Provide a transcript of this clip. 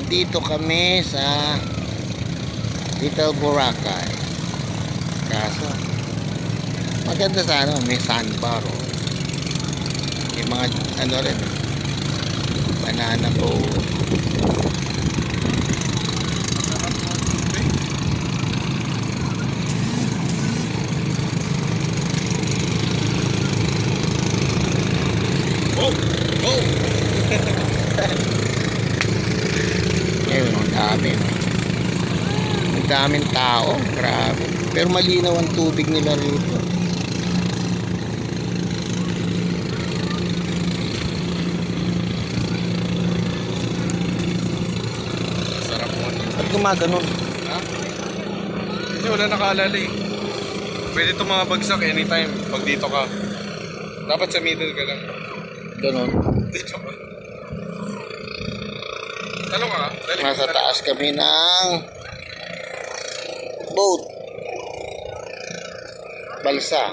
nandito kami sa Little Boracay. Kaso maganda sana, may sandbar, oh. May mga ano rin, banana boat. Oh! Oh! Ayun, ang dami. Ang daming tao, grabe. Pero malinaw ang tubig nila rito. Sarap mo. Ba't gumaganon? Ha? Kasi wala nakaalala eh. Pwede ito mga bagsak anytime pag dito ka. Dapat sa middle ka lang. Ganon. Dito ka. Tanong ka? Nasa taas kami ng boat. Balsa.